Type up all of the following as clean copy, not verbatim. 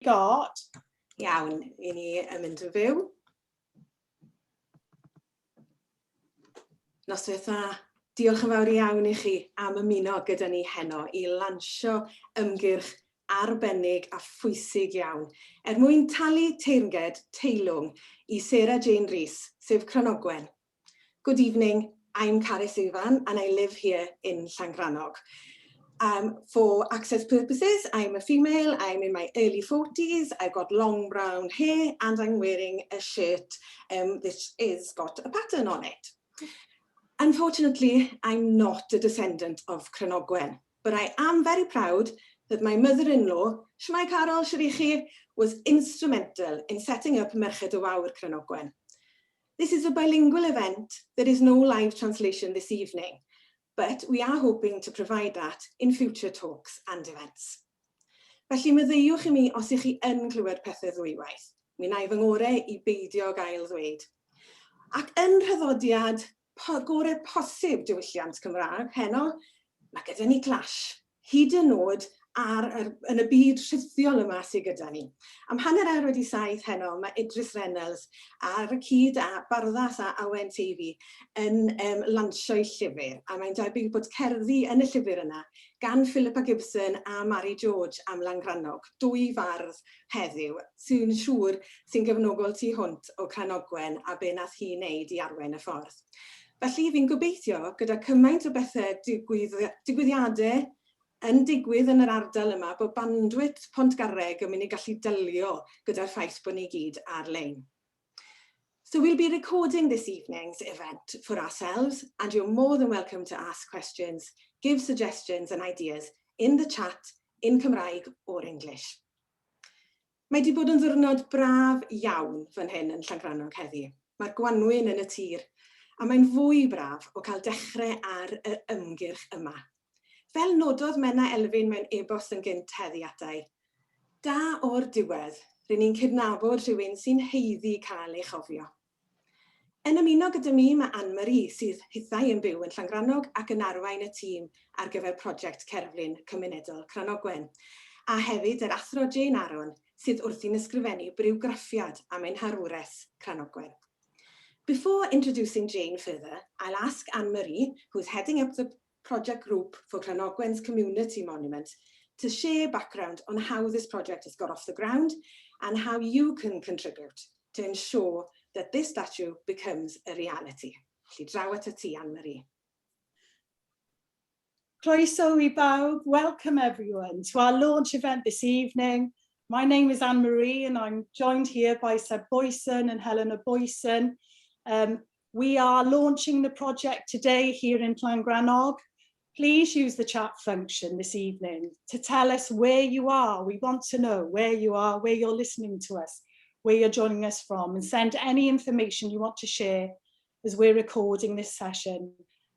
Got. Iawn, i ni yn mynd yn fyw. Noswaith dda, diolch yn fawr iawn i chi am ymuno gyda ni heno i lansio ymgyrch arbennig a phwysig iawn mwyn talu teyrnged teilwng i Sarah Jane Rees, sef Cranogwen. Good evening, I'm Carys Ivan and I live here in Llangrannog. For access purposes, I'm a female, I'm in my early 40s, I've got long brown hair and I'm wearing a shirt that has got a pattern on it. Unfortunately, I'm not a descendant of Cranogwen, but I am very proud that my mother-in-law, Shmai Carol Shirichi, was instrumental in setting up Merched y Wawr Cranogwen. This is a bilingual event. There is no live translation this evening, but we are hoping to provide that in future talks and events. Felly meddyliwch I mi os ych chi yn clywed pethau ddwywaith. Mi wna I fy ngorau I beidio gael ddweud. Ac yn rhyddodiad gorau posib diwylliant Cymraeg heno, mae gyda ni clash, hyd yn oed yn y byd rhithiol yma sydd gyda ni. Am hanner awr wedi saith heno, mae Idris Reynolds ar y cyd a barddas a Awen TV yn lansio'i llyfr, a mae'n debyg bod cerddi yn y llyfr yna gan Philippa Gibson a Mary George am Llangrannog, dwy fardd heddiw sy'n siŵr sy'n gefnogol tu hwnt o Cranogwen a be nath hi wneud I arwen y ffordd. Felly fi'n gobeithio gyda cymaint o bethau digwyddiadau yn digwydd yn yr ardal yma bod bandwyd Pontgarreg yn mynd I gallu dylio gyda'r ffaith bod ni gyd ar-lein. So we'll be recording this evening's event for ourselves and you're more than welcome to ask questions, give suggestions and ideas in the chat in Cymraeg or English. Mae di bod yn ddiwrnod braf iawn fan hyn yn Llangrannog heddi. Mae'r gwanwyn yn y tir a mae'n fwy braf o cael dechrau ar y ymgyrch yma. Fel nododd Menna Elfyn mewn e-bost yn gynt heddi atai, da o'r diwedd, rydyn ni'n cydnabod rhywun sy'n heiddi cael ei chofio. Yn ymuno gyda mi mae Anne-Marie sydd hithau yn byw yn Llangrannog ac yn arwain y tîm ar gyfer prosiect Cerflun Cymunedol Cranogwen, a hefyd yr Athro Jane Aron sydd wrthi'n ysgrifennu bywgraffiad am ein harwres Cranogwen. Before introducing Jane further, I'll ask Anne-Marie, who's heading up the project group for Cranogwen's community monument, to share background on how this project has got off the ground and how you can contribute to ensure that this statue becomes a reality. Felly draw at y ti, Anne-Marie. Croeso I bawb. Welcome everyone to our launch event this evening. My name is Anne-Marie and I'm joined here by Seb Boyson and Helena Boyson. We are launching the project today here in Llangrannog. Please use the chat function this evening to tell us where you are. We want to know where you are, where you're listening to us, where you're joining us from, and send any information you want to share as we're recording this session,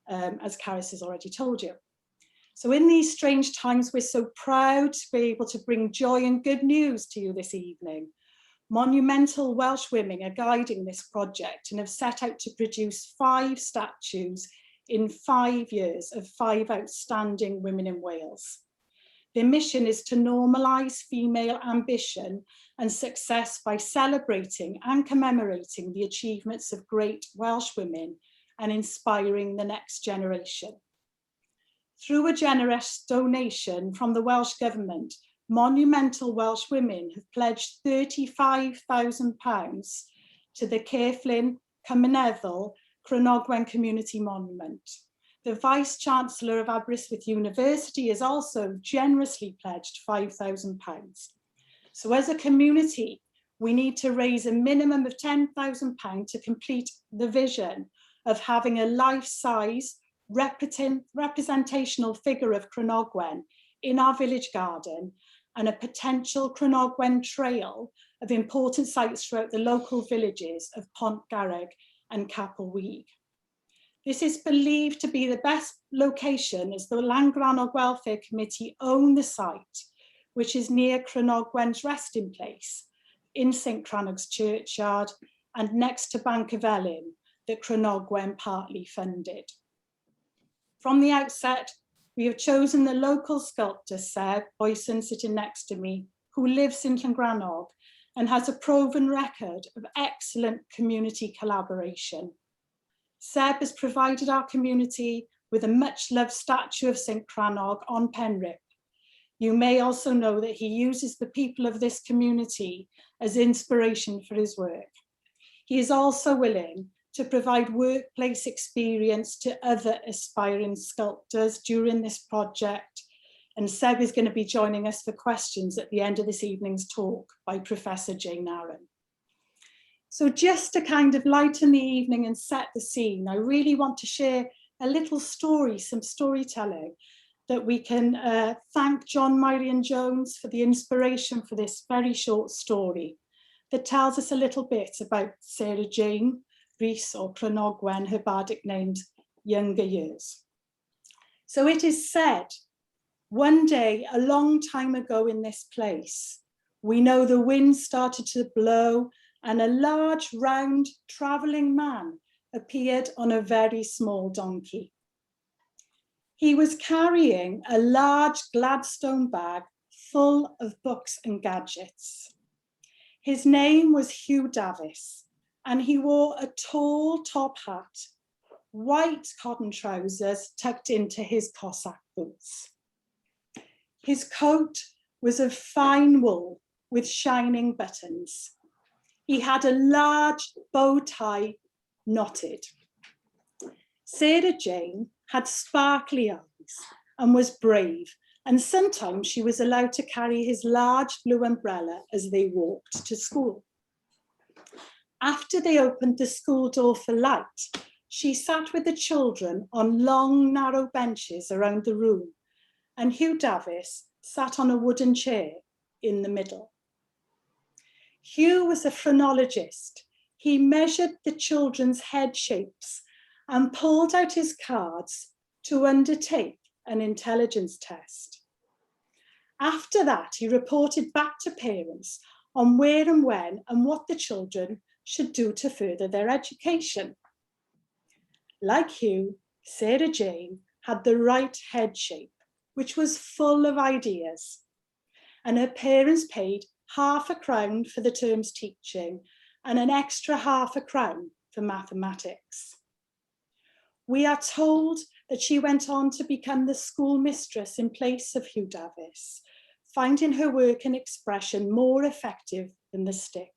as Carys has already told you. So in these strange times, we're so proud to be able to bring joy and good news to you this evening. Monumental Welsh Women are guiding this project and have set out to produce 5 statues in 5 years of 5 outstanding women in Wales. Their mission is to normalise female ambition and success by celebrating and commemorating the achievements of great Welsh women and inspiring the next generation. Through a generous donation from the Welsh Government, Monumental Welsh Women have pledged £35,000 to the Cerflun Cymunedol Cranogwen Community Monument. The Vice-Chancellor of Aberystwyth University has also generously pledged £5,000. So as a community, we need to raise a minimum of £10,000 to complete the vision of having a life-size representational figure of Cranogwen in our village garden and a potential Cranogwen trail of important sites throughout the local villages of Pontgarreg and Capel. This is believed to be the best location as the Llangrannog Welfare Committee own the site, which is near Cranogwen's resting place in St Cranog's churchyard and next to Bank of Elyn that Cranogwen partly funded. From the outset, we have chosen the local sculptor, Seb Boyson, sitting next to me, who lives in Llangrannog and has a proven record of excellent community collaboration. Seb has provided our community with a much-loved statue of St Crannog on Penrip. You may also know that he uses the people of this community as inspiration for his work. He is also willing to provide workplace experience to other aspiring sculptors during this project, and Seb is going to be joining us for questions at the end of this evening's talk by Professor Jane Arran. So just to kind of lighten the evening and set the scene, I really want to share a little story, some storytelling, that we can thank John Myrion Jones for the inspiration for this very short story that tells us a little bit about Sarah Jane Rhys or Cranogwen, her bardic name's younger years. So it is said, one day, a long time ago in this place, we know the wind started to blow and a large, round, travelling man appeared on a very small donkey. He was carrying a large Gladstone bag full of books and gadgets. His name was Hugh Davies, and he wore a tall top hat, white cotton trousers tucked into his Cossack boots. His coat was of fine wool with shining buttons. He had a large bow tie knotted. Sarah Jane had sparkly eyes and was brave, and sometimes she was allowed to carry his large blue umbrella as they walked to school. After they opened the school door for light, she sat with the children on long, narrow benches around the room, and Hugh Davies sat on a wooden chair in the middle. Hugh was a phrenologist. He measured the children's head shapes and pulled out his cards to undertake an intelligence test. After that, he reported back to parents on where and when and what the children should do to further their education. Like Hugh, Sarah Jane had the right head shape, which was full of ideas, and her parents paid £0.50 for the term's teaching and an extra £0.50 for mathematics. We are told that she went on to become the school mistress in place of Hugh Davies, finding her work and expression more effective than the stick.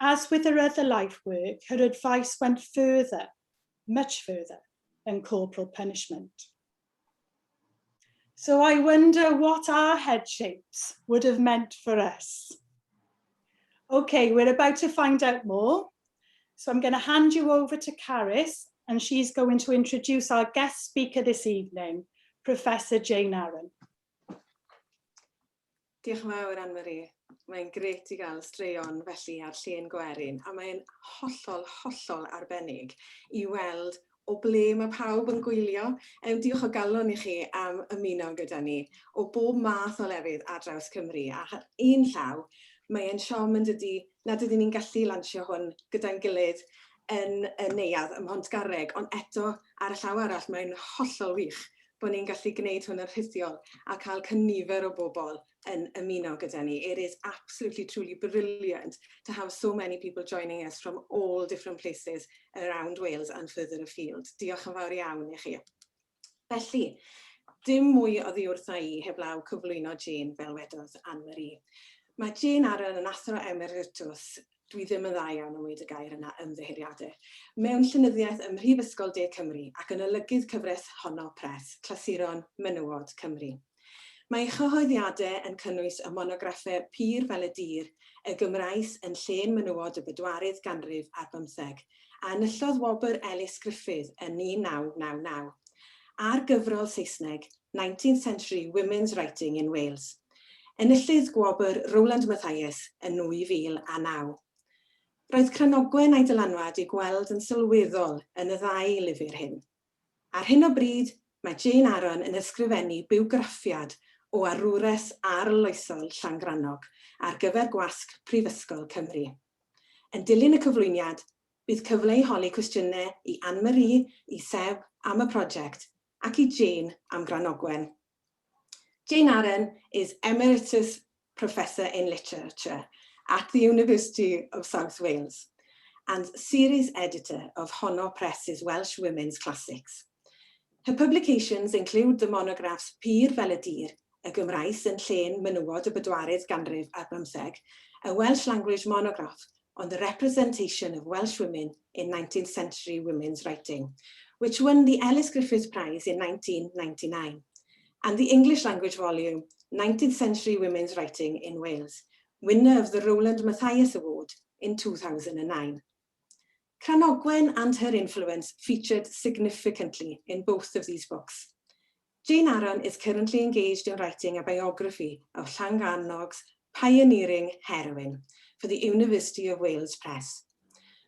As with her other life work, her advice went further, much further than corporal punishment. So I wonder what our head shapes would have meant for us. Okay, we're about to find out more. So I'm going to hand you over to Caris, and she's going to introduce our guest speaker this evening, Professor Jane Arran. Diolch yn fawr, Anne-Marie. Mae'n gret I gael straeon felly ar llên gwerin, a mae'n hollol arbennig I weld o ble mae pawb yn gwylio. Diolch o galon I chi am ymuno gyda ni o bob math o lefydd ar draws Cymru. A ar un llaw, mae'n siom yn dydi nad ydyn ni'n gallu lansio hwn gyda'n gilydd yn neuadd ym Mhrontgarreg, ond eto ar y llaw arall mae'n hollol wych bod ni'n gallu gwneud hwn yn rhithiol a cael cynifer o bobl yn ymuno gyda ni. It is absolutely, truly brilliant to have so many people joining us from all different places around Wales and further afield. Diolch yn fawr iawn I chi. Felly, dim mwy oddi wrtha I heblaw cyflwyno Jane fel wedodd Anne-Marie. Mae Jane Arran yn athro emeritus. Dwi ddim yn dda iawn yn weud y gair yna ymddiheuriadau. Mewn llenyddiaeth ym Mhrifysgol De Cymru ac yn olygydd cyfres honno pres, clasuron menywod Cymru. Mae ei chyhoeddiadau yn cynnwys y monograffau Pur fel y Dir, y Gymraes yn llen menywod y 4yd ganrif ar 15, a enillodd wobr Ellis Griffith yn 1999, a'r gyfrol Saesneg 19th Century Women's Writing in Wales. Enillydd gwobr Rowland Mathias yn 2009. Roedd Cranogwen a'i dylanwad I gweld yn sylweddol yn y ddau lyfr hyn. Ar hyn o bryd, mae Jane Arran yn ysgrifennu biwgraffiad o arwres arloesol Llangrannog ar gyfer gwasg Brifysgol Cymru. Yn dilyn y cyflwyniad, bydd cyfle I holi cwestiynau I Anne-Marie, I Seb am y prosiect, ac I Jane am Cranogwen. Jane Arran is Emeritus Professor in Literature at the University of South Wales and series editor of Honno Press's Welsh Women's Classics. Her publications include the monographs Pyr fel y Dir, y Gymraes yn llen menywod y bedwaredd ganrif ar 15, a Welsh language monograph on the representation of Welsh women in 19th century women's writing, which won the Ellis Griffith Prize in 1999, and the English language volume, 19th Century Women's Writing in Wales, winner of the Rowland Mathias Award in 2009. Cranogwen and her influence featured significantly in both of these books. Jane Aron is currently engaged in writing a biography of Llanganog's pioneering heroine for the University of Wales Press.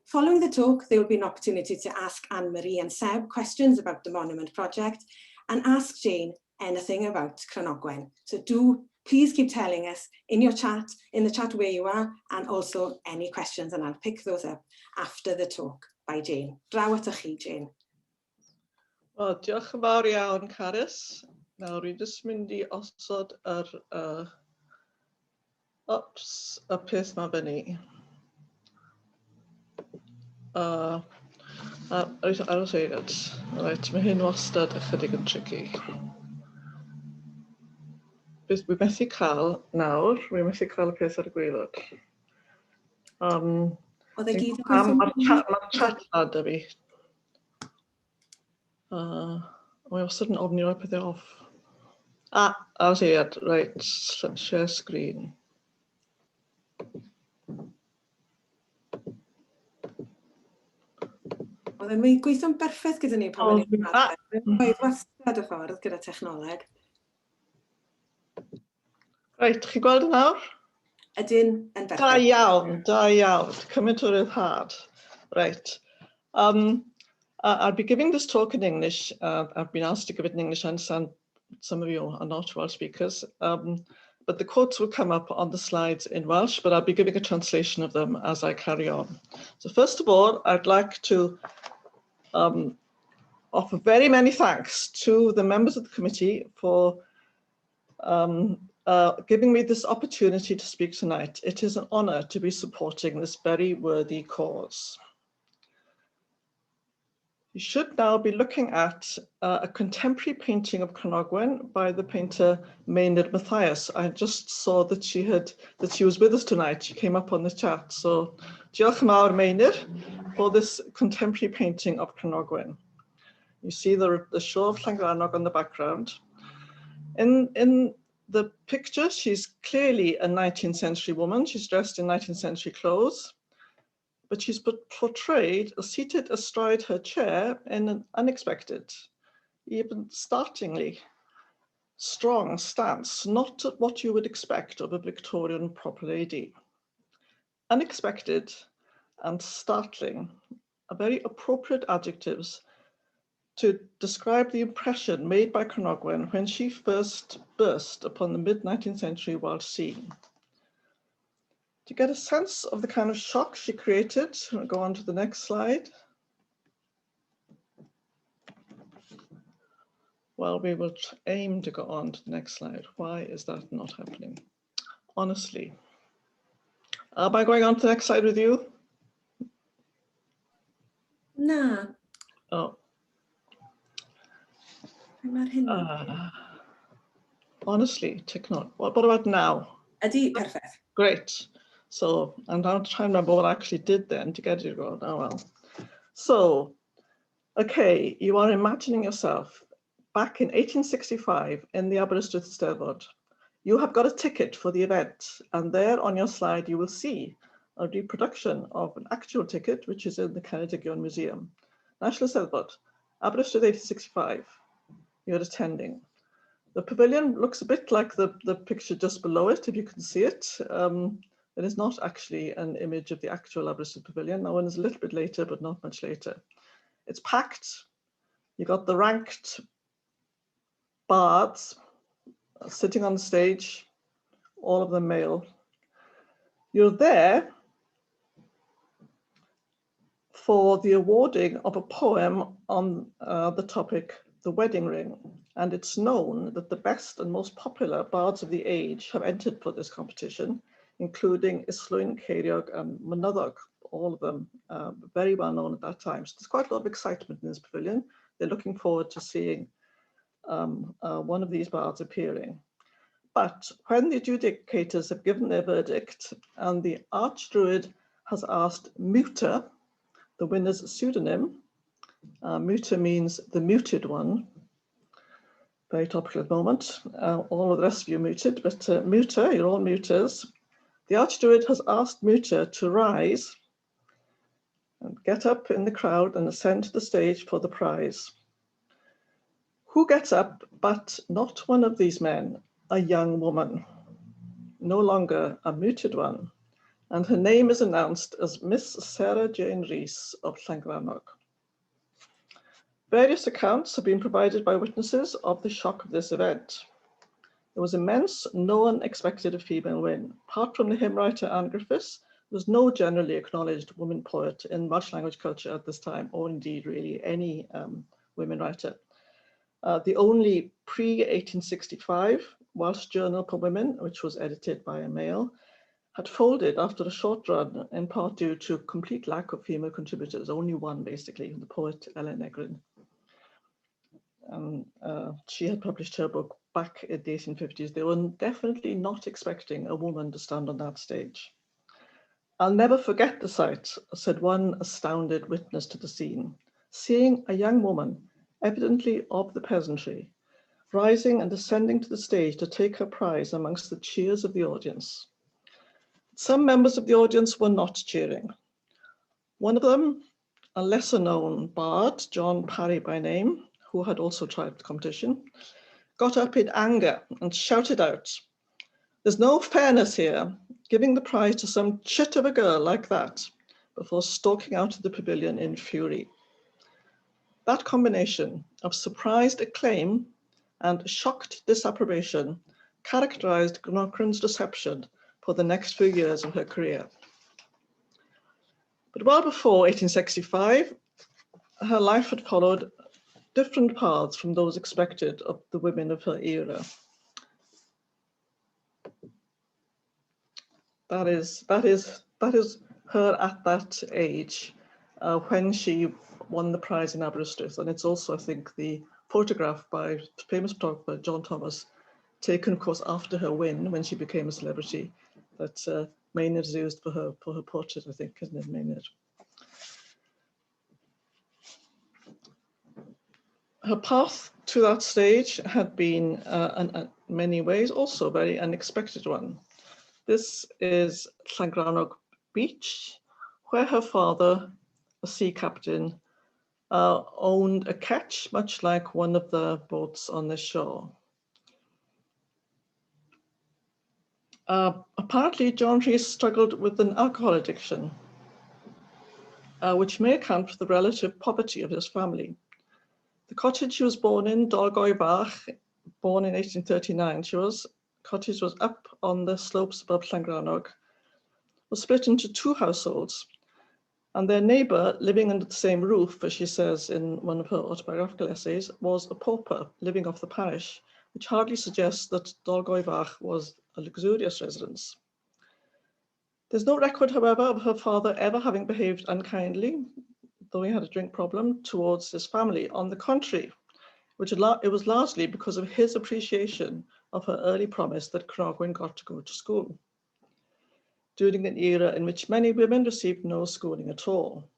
Following the talk, there will be an opportunity to ask Anne-Marie and Seb questions about the Monument Project and ask Jane anything about Cranogwen. So do please keep telling us in your chat, in the chat where you are, and also any questions, and I'll pick those up after the talk by Jane. Draw at chi, Jane. Wel, diolch yn fawr iawn, Carys. Nawr, rwy'n jyst mynd I osod yr y peth ma fyny. I'll say it. Right, mae hyn wastad ychydig yn tricky. Wi methu cael nawr, wi methu cael y peth ar y gwaelod. Oedd e gyd yn gweithio? Mae'r chat lan dy fi. Mae wastad yn ofni roi pethau off. I'll say it. Right, share screen. Oedd e'n gweithio'n berffaith gyda ni pan ni'n gweithio wastad y ffordd gyda technoleg. Right, chi gweld y nawr? Ydyn yn berffaith. Da iawn, da iawn. Cymaint o ryddhad. Right. I'll be giving this talk in English. I've been asked to give it in English. I understand some of you are not Welsh speakers. But the quotes will come up on the slides in Welsh, but I'll be giving a translation of them as I carry on. So first of all, I'd like to offer very many thanks to the members of the committee for giving me this opportunity to speak tonight. It is an honour to be supporting this very worthy cause. You should now be looking at a contemporary painting of Cranogwen by the painter Maynard Mathias. I just saw that she was with us tonight. She came up on the chat. So diolch yn fawr Maynard for this contemporary painting of Cranogwen. You see the shore of Llanganog on the background. In the picture, she's clearly a 19th century woman. She's dressed in 19th century clothes, but she's portrayed seated astride her chair in an unexpected, even startlingly strong stance, not what you would expect of a Victorian proper lady. Unexpected and startling are very appropriate adjectives to describe the impression made by Cranogwen when she first burst upon the mid-19th century Welsh scene. To get a sense of the kind of shock she created, I'll go on to the next slide. Well, we will aim to go on to the next slide. Why is that not happening? Honestly. Am I going on to the next slide with you? No. Oh. Honestly, technology. What about now? Ydy, perfect. Great. So I'm now trying to remember what I actually did then to get it going. Oh well. So, okay, you are imagining yourself back in 1865 in the Aberystwyth Steddfod. You have got a ticket for the event, and there on your slide you will see a reproduction of an actual ticket, which is in the Ceredigion Museum. National Steddfod, Aberystwyth 1865. You're attending. The pavilion looks a bit like the picture just below it, if you can see it. It is not actually an image of the actual Aberystwyth Pavilion. That one is a little bit later, but not much later. It's packed. You got the ranked bards sitting on the stage, all of them male. You're there for the awarding of a poem on the topic, the wedding ring. And it's known that the best and most popular bards of the age have entered for this competition, including Cerflun Cymunedol and Mynyddoch, all of them very well known at that time. So there's quite a lot of excitement in this pavilion. They're looking forward to seeing one of these bards appearing. But when the adjudicators have given their verdict and the archdruid has asked Muta, the winner's pseudonym, Muta means the muted one, very topical at the moment, all of the rest of you muted, but Muta, you're all muters. The archdruid has asked Muta to rise and get up in the crowd and ascend to the stage for the prize. Who gets up but not one of these men, a young woman, no longer a muted one, and her name is announced as Miss Sarah Jane Rees of Llangrannog. Various accounts have been provided by witnesses of the shock of this event. There was immense, no one expected a female win. Apart from the hymn writer Anne Griffiths, there was no generally acknowledged woman poet in Welsh language culture at this time, or indeed really any women writer. The only pre-1865 Welsh Journal for Women, which was edited by a male, had folded after a short run, in part due to complete lack of female contributors, only one basically, the poet Ellen Egrin. She had published her book back in the 1850s. They were definitely not expecting a woman to stand on that stage. I'll never forget the sight, said one astounded witness to the scene, seeing a young woman, evidently of the peasantry, rising and ascending to the stage to take her prize amongst the cheers of the audience. Some members of the audience were not cheering. One of them, a lesser known bard, John Parry by name, who had also tried the competition, got up in anger and shouted out, "There's no fairness here, giving the prize to some chit of a girl like that," before stalking out of the pavilion in fury. That combination of surprised acclaim and shocked disapprobation characterized Gnocran's reception for the next few years of her career. But well before 1865, her life had followed different paths from those expected of the women of her era. That is her at that age when she won the prize in Aberystwyth. And it's also, I think, the photograph by famous photographer John Thomas, taken, of course, after her win when she became a celebrity, that Maynard has used for her portrait, I think, isn't it, Maynard? Her path to that stage had been, in many ways, also a very unexpected one. This is Llangrannog Beach, where her father, a sea captain, owned a ketch, much like one of the boats on the shore. Apparently, John Rhys struggled with an alcohol addiction, which may account for the relative poverty of his family. The cottage she was born in, Dolgoe Bach, born in 1839, cottage was up on the slopes above Llangrannog, was split into two households, and their neighbour, living under the same roof, as she says in one of her autobiographical essays, was a pauper living off the parish, which hardly suggests that Dolgoe Bach was a luxurious residence. There's no record, however, of her father ever having behaved unkindly, though he had a drink problem, towards his family. On the contrary, it was largely because of his appreciation of her early promise that Cranogwen got to go to school, during an era in which many women received no schooling at all.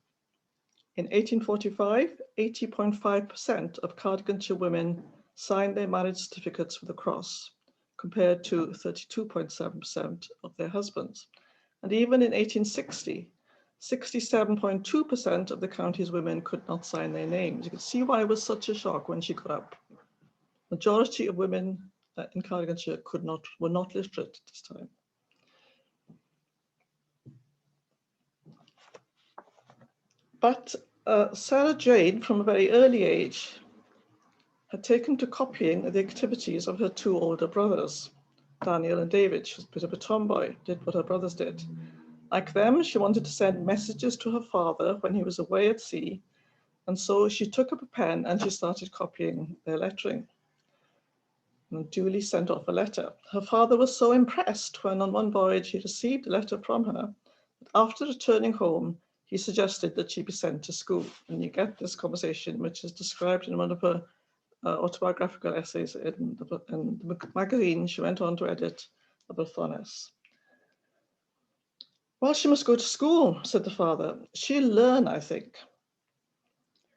In 1845, 80.5% of Cardiganshire women signed their marriage certificates with a cross, compared to 32.7% of their husbands. And even in 1860, 67.2% of the county's women could not sign their names. You can see why it was such a shock when she got up. Majority of women in Cardiganshire were not literate at this time. But Sarah Jane, from a very early age, had taken to copying the activities of her two older brothers, Daniel and David. She was a bit of a tomboy, did what her brothers did. Like them, she wanted to send messages to her father when he was away at sea, and so she took up a pen and she started copying their lettering. and duly sent off a letter. Her father was so impressed when on one voyage he received a letter from her that after returning home, he suggested that she be sent to school. And you get this conversation, which is described in one of her autobiographical essays in the magazine she went on to edit, the Brythonus. Well, she must go to school, said the father. She'll learn, I think.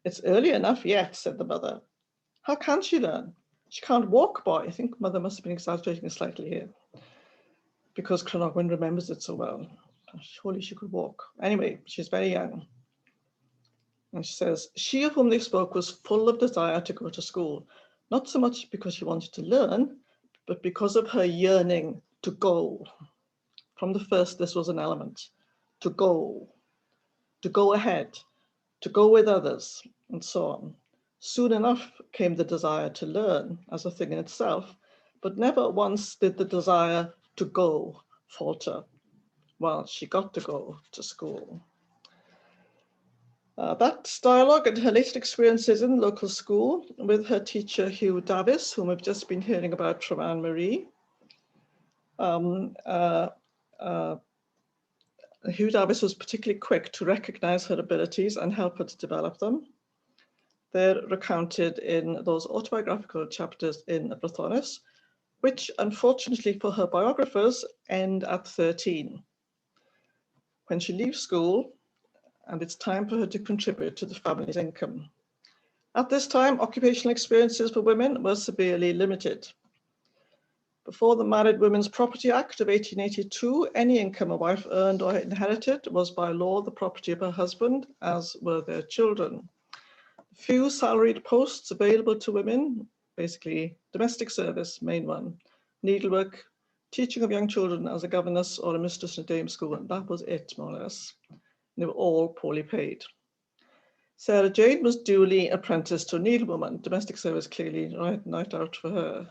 It's early enough yet, said the mother. How can she learn? She can't walk, boy. I think mother must have been exaggerating slightly here, because Cranogwen remembers it so well. Surely she could walk. Anyway, she's very young. And she says, she of whom they spoke was full of desire to go to school, not so much because she wanted to learn, but because of her yearning to go. From the first, this was an element, to go ahead, to go with others, and so on. Soon enough came the desire to learn as a thing in itself, but never once did the desire to go falter. Well, she got to go to school. That dialogue and her later experiences in the local school with her teacher Hugh Davis, whom we've just been hearing about from Anne-Marie. Hugh Davis was particularly quick to recognise her abilities and help her to develop them. They're recounted in those autobiographical chapters in Brythonus, which unfortunately for her biographers end at 13, when she leaves school and it's time for her to contribute to the family's income. At this time, occupational experiences for women were severely limited. Before the Married Women's Property Act of 1882, any income a wife earned or inherited was by law the property of her husband, as were their children. Few salaried posts available to women, basically domestic service, main one, needlework, teaching of young children as a governess or a mistress in a dame school, and that was it, more or less. They were all poorly paid. Sarah Jane was duly apprenticed to a needlewoman, domestic service clearly right out for her.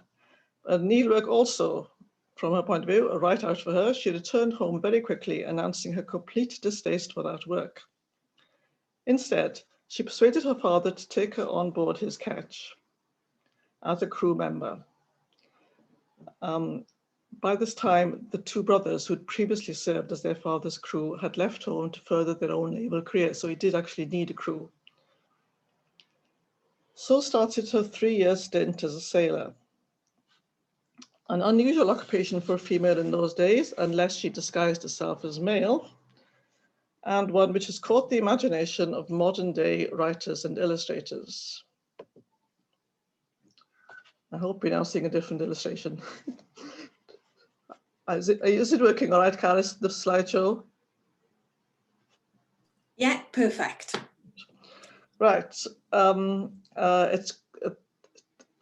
And needlework also, from her point of view, a right out for her. She returned home very quickly, announcing her complete distaste for that work. Instead, she persuaded her father to take her on board his ketch as a crew member. By this time, the two brothers who'd previously served as their father's crew had left home to further their own naval career, so he did actually need a crew. So started her 3-year stint as a sailor. An unusual occupation for a female in those days, unless she disguised herself as male, and one which has caught the imagination of modern day writers and illustrators. I hope we're now seeing a different illustration. Is it working all right, Caris, the slideshow? Yeah, perfect. Right. It's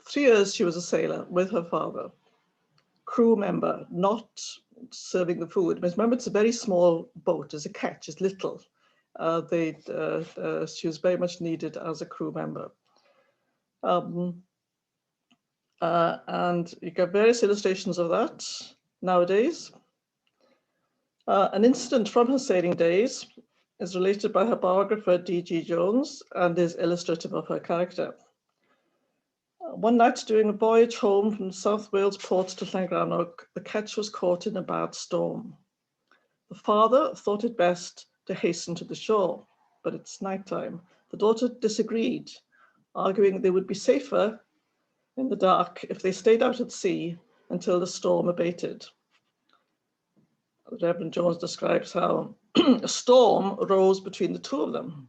3 years she was a sailor with her father. Crew member, not serving the food. But remember, it's a very small boat, it's a ketch, it's little. She was very much needed as a crew member. And you get various illustrations of that nowadays. An incident from her sailing days is related by her biographer D.G. Jones and is illustrative of her character. One night during a voyage home from South Wales port to Llangrannog, the ketch was caught in a bad storm. The father thought it best to hasten to the shore, but it's nighttime. The daughter disagreed, arguing they would be safer in the dark if they stayed out at sea until the storm abated. Reverend Jones describes how a storm arose between the two of them.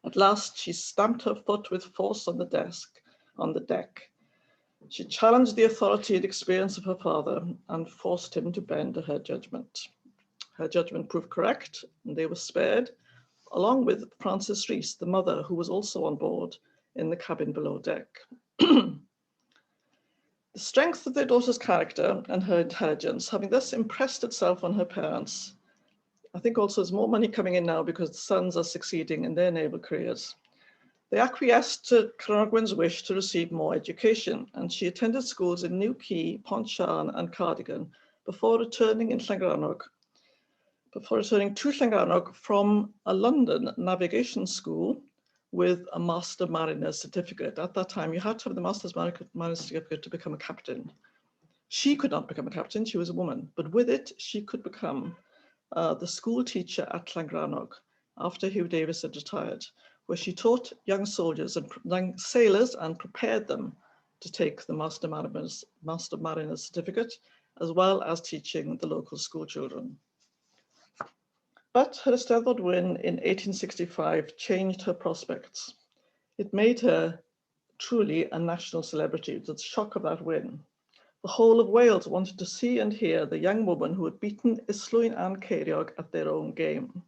At last, she stamped her foot with force on the deck. She challenged the authority and experience of her father and forced him to bend to her judgment. Her judgment proved correct, and they were spared, along with Frances Rees, the mother, who was also on board in the cabin below deck. The strength of their daughter's character and her intelligence, having thus impressed itself on her parents, I think also there's more money coming in now because the sons are succeeding in their naval careers. They acquiesced to Cranogwen's wish to receive more education, and she attended schools in Newquay, Pontcharn and Cardigan before returning to Llangrannog from a London navigation school with a Master Mariner certificate. At that time, you had to have the Master's Mariner certificate to become a captain. She could not become a captain, she was a woman, but with it, she could become the school teacher at Llangrannog after Hugh Davis had retired, where she taught young soldiers and young sailors and prepared them to take the Master Mariner certificate, as well as teaching the local school children. But her Eisteddfod win in 1865 changed her prospects. It made her truly a national celebrity. The shock of that win. The whole of Wales wanted to see and hear the young woman who had beaten Cyflawni and Ceiriog at their own game.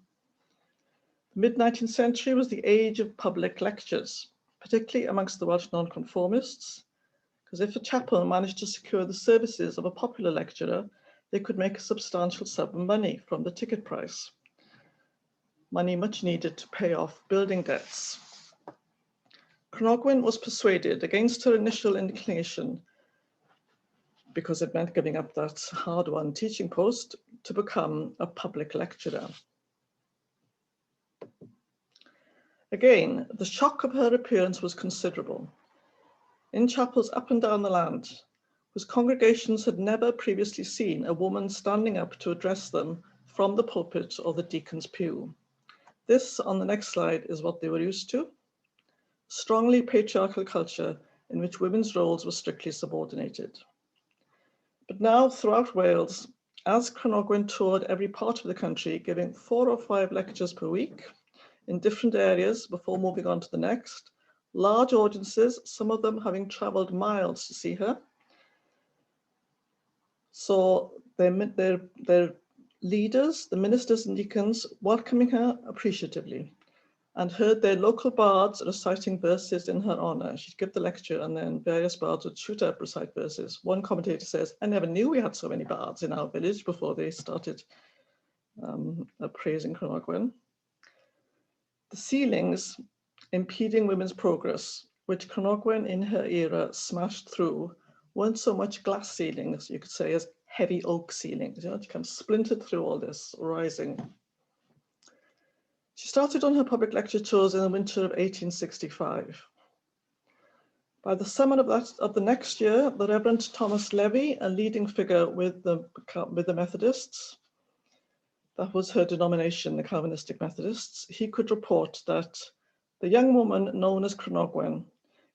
The mid-19th century was the age of public lectures, particularly amongst the Welsh nonconformists, because if a chapel managed to secure the services of a popular lecturer, they could make a substantial sum of money from the ticket price. Money much needed to pay off building debts. Cranogwen was persuaded, against her initial inclination, because it meant giving up that hard-won teaching post, to become a public lecturer. Again, the shock of her appearance was considerable. In chapels up and down the land, whose congregations had never previously seen a woman standing up to address them from the pulpit or the deacon's pew. This, on the next slide, is what they were used to. Strongly patriarchal culture in which women's roles were strictly subordinated. But now, throughout Wales, as Cranogwen toured every part of the country, giving 4 or 5 lectures per week in different areas before moving on to the next, large audiences, some of them having travelled miles to see her, saw their leaders, the ministers and deacons, welcoming her appreciatively, and heard their local bards reciting verses in her honour. She'd give the lecture and then various bards would shoot up, recite verses. One commentator says, "I never knew we had so many bards in our village," before they started praising Cranogwen. The ceilings impeding women's progress, which Cranogwen in her era smashed through, weren't so much glass ceilings, you could say, as heavy oak ceilings. You know, she kind of splintered through all this rising. She started on her public lecture tours in the winter of 1865. By the summer of the next year, the Reverend Thomas Levy, a leading figure with the Methodists, that was her denomination, the Calvinistic Methodists, he could report that the young woman known as Cranogwen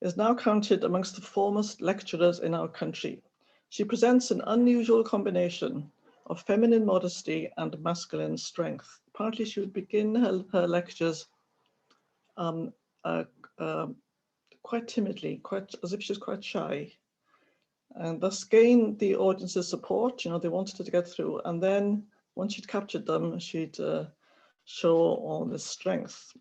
is now counted amongst the foremost lecturers in our country. She presents an unusual combination of feminine modesty and masculine strength. Apparently she would begin her lectures quite timidly, quite as if she was quite shy, and thus gained the audience's support. You know, they wanted her to get through, and then once she'd captured them, she'd show all this strength.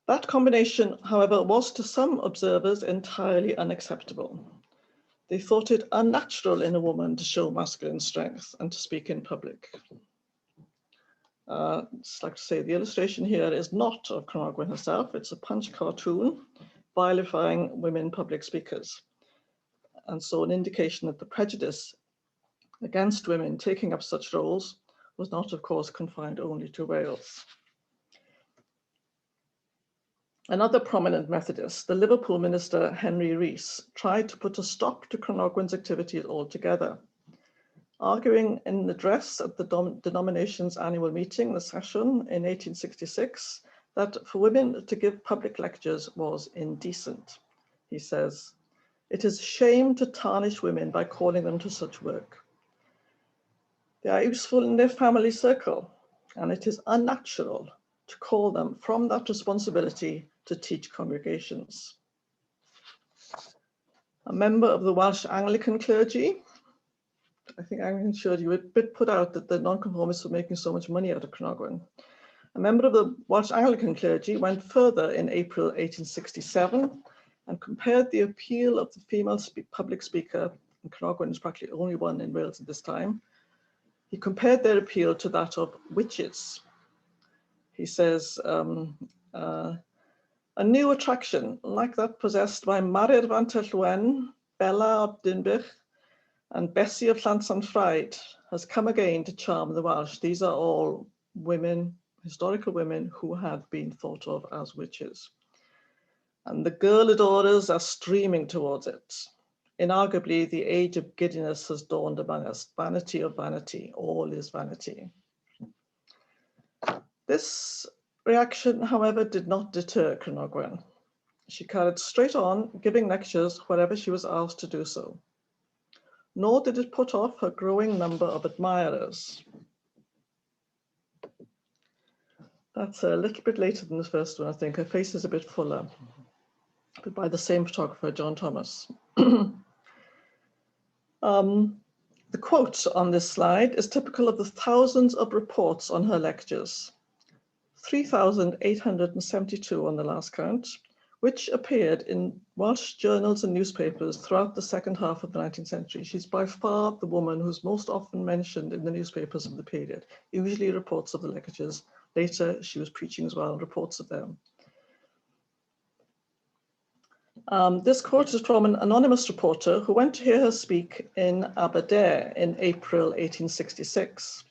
That combination, however, was to some observers entirely unacceptable. They thought it unnatural in a woman to show masculine strength and to speak in public. Just like to say, the illustration here is not of Cranogwen herself. It's a punch cartoon vilifying women public speakers. And so an indication that the prejudice against women taking up such roles was not, of course, confined only to Wales. Another prominent Methodist, the Liverpool minister Henry Rees, tried to put a stop to Cranogwen's activities altogether, arguing in an address at the denomination's annual meeting, the session in 1866, that for women to give public lectures was indecent. He says, "It is a shame to tarnish women by calling them to such work. They are useful in their family circle, and it is unnatural to call them from that responsibility to teach congregations." A member of the Welsh Anglican clergy, I think Anglican showed you a bit put out that the nonconformists were making so much money out of Cranogwen. A member of the Welsh Anglican clergy went further in April 1867 and compared the appeal of the female public speaker, and Cranogwen is practically the only one in Wales at this time. He compared their appeal to that of witches. He says, a new attraction, like that possessed by Marir van Cerflun, Bella of Dinbych, and Bessie of Llansanfraid, has come again to charm the Welsh. These are all women historical women who had been thought of as witches. And the girl adorers are streaming towards it. Inarguably, the age of giddiness has dawned among us. Vanity of vanity, all is vanity. This reaction, however, did not deter Cranogwen. She carried straight on, giving lectures wherever she was asked to do so. Nor did it put off her growing number of admirers. That's a little bit later than the first one, I think. Her face is a bit fuller, but by the same photographer, John Thomas. The quote on this slide is typical of the thousands of reports on her lectures, 3,872 on the last count, which appeared in Welsh journals and newspapers throughout the second half of the 19th century. She's by far the woman who's most often mentioned in the newspapers of the period, usually reports of the lectures. Later, she was preaching as well, reports of them. This quote is from an anonymous reporter who went to hear her speak in Aberdare in April 1866.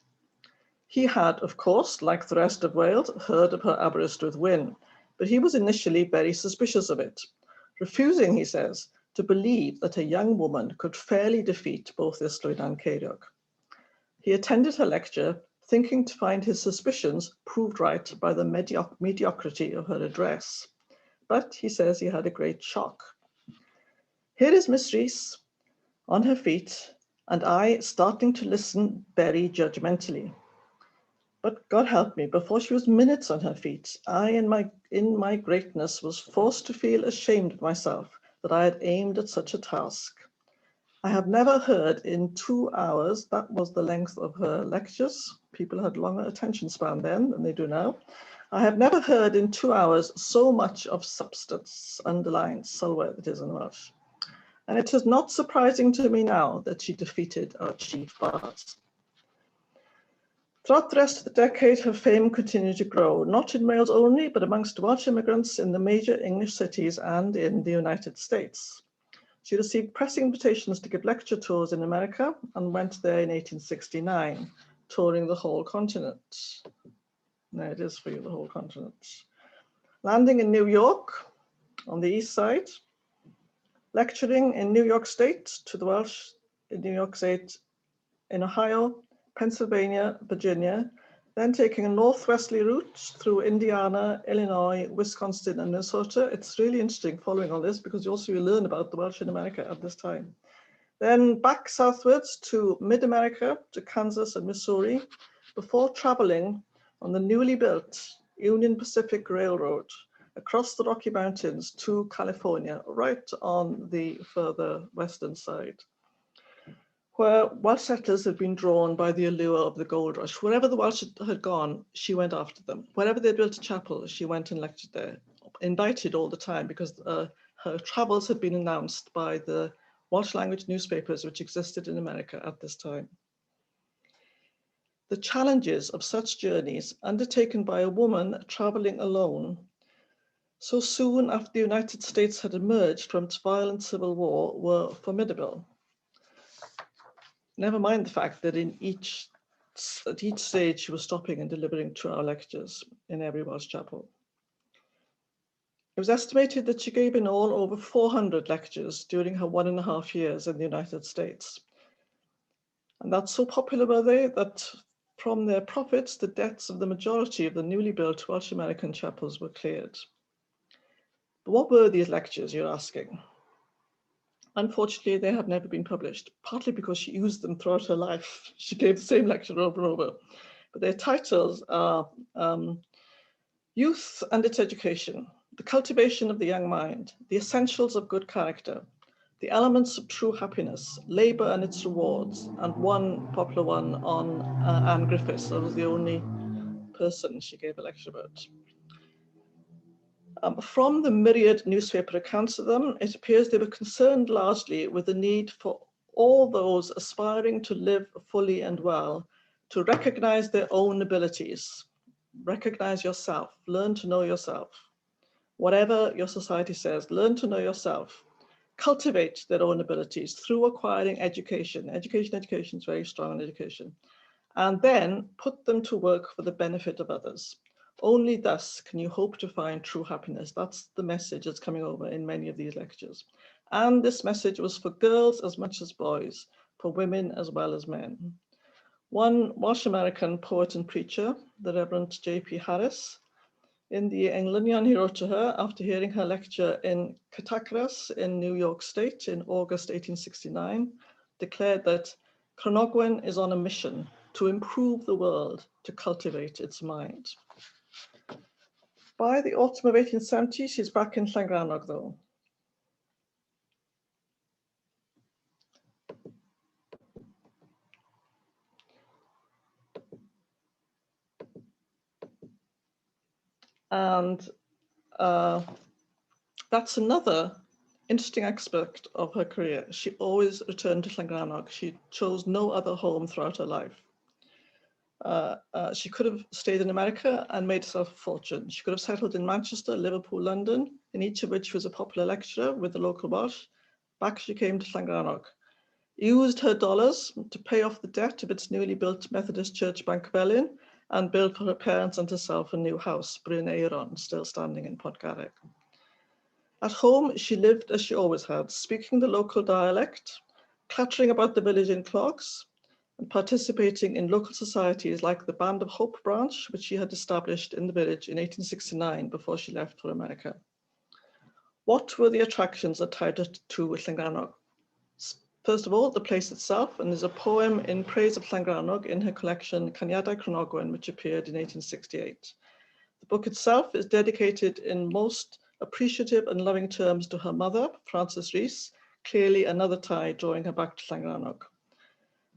He had, of course, like the rest of Wales, heard of her Aberystwyth win, but he was initially very suspicious of it, refusing, he says, to believe that a young woman could fairly defeat both Islwyn and Ceiriog. He attended her lecture, thinking to find his suspicions proved right by the mediocrity of her address. But he says he had a great shock. Here is Miss Rees on her feet, and I starting to listen very judgmentally. But God help me, before she was minutes on her feet, I, in my greatness, was forced to feel ashamed of myself that I had aimed at such a task. I have never heard in 2 hours, that was the length of her lectures. People had longer attention span then than they do now. I have never heard in 2 hours so much of substance, underlined, sylwedd it is in Welsh. And it is not surprising to me now that she defeated our chief bards. Throughout the rest of the decade, her fame continued to grow, not in Wales only, but amongst Welsh immigrants in the major English cities and in the United States. She received pressing invitations to give lecture tours in America and went there in 1869, touring the whole continent. There it is for you, the whole continent. Landing in New York, on the east side, lecturing in New York State to the Welsh in New York State, in Ohio, Pennsylvania, Virginia, then taking a northwesterly route through Indiana, Illinois, Wisconsin, and Minnesota. It's really interesting following all this because you also learn about the Welsh in America at this time. Then back southwards to mid-America, to Kansas and Missouri, before traveling on the newly built Union Pacific Railroad across the Rocky Mountains to California, right on the further western side, where Welsh settlers had been drawn by the allure of the gold rush. Wherever the Welsh had gone, she went after them. Wherever they built a chapel, she went and lectured there, invited all the time because her travels had been announced by the Welsh language newspapers which existed in America at this time. The challenges of such journeys undertaken by a woman traveling alone so soon after the United States had emerged from its violent civil war were formidable. Never mind the fact that at each stage she was stopping and delivering 2-hour lectures in every Welsh chapel. It was estimated that she gave in all over 400 lectures during her 1.5 years in the United States. And that's so popular were they that from their profits, the debts of the majority of the newly built Welsh American chapels were cleared. But what were these lectures, you're asking? Unfortunately, they have never been published, partly because she used them throughout her life. She gave the same lecture over and over. But their titles are Youth and its Education, The Cultivation of the Young Mind, The Essentials of Good Character, The Elements of True Happiness, Labour and its Rewards, and one popular one on Anne Griffiths. That was the only person she gave a lecture about. From the myriad newspaper accounts of them, it appears they were concerned largely with the need for all those aspiring to live fully and well to recognize their own abilities, recognize yourself, learn to know yourself. Whatever your society says, learn to know yourself, cultivate their own abilities through acquiring education. Education is very strong in education. and then put them to work for the benefit of others. Only thus can you hope to find true happiness. That's the message that's coming over in many of these lectures. And this message was for girls as much as boys, for women as well as men. One Welsh-American poet and preacher, the Reverend J.P. Harris, in the Englynion he wrote to her after hearing her lecture in Catacras in New York State in August 1869, declared that Cranogwen is on a mission to improve the world, to cultivate its mind. By the autumn of 1870, she's back in Llangrannog though. And that's another interesting aspect of her career. She always returned to Llangrannog. She chose no other home throughout her life. She could have stayed in America and made herself a fortune. She could have settled in Manchester, Liverpool, London, in each of which she was a popular lecturer with the local Welsh. Back she came to Llangrannog. Used her dollars to pay off the debt of its newly built Methodist Church Bank Felyn and built for her parents and herself a new house, Bryn Eiron, still standing in Portgarreg. At home, she lived as she always had, speaking the local dialect, clattering about the village in clogs, and participating in local societies like the Band of Hope branch, which she had established in the village in 1869 before she left for America. What were the attractions that tied her to Llangrannog? First of all, the place itself, and there's a poem in praise of Llangrannog in her collection chyflawniadau Cranogwen, which appeared in 1868. The book itself is dedicated in most appreciative and loving terms to her mother, Frances Rhys, clearly another tie drawing her back to Llangrannog.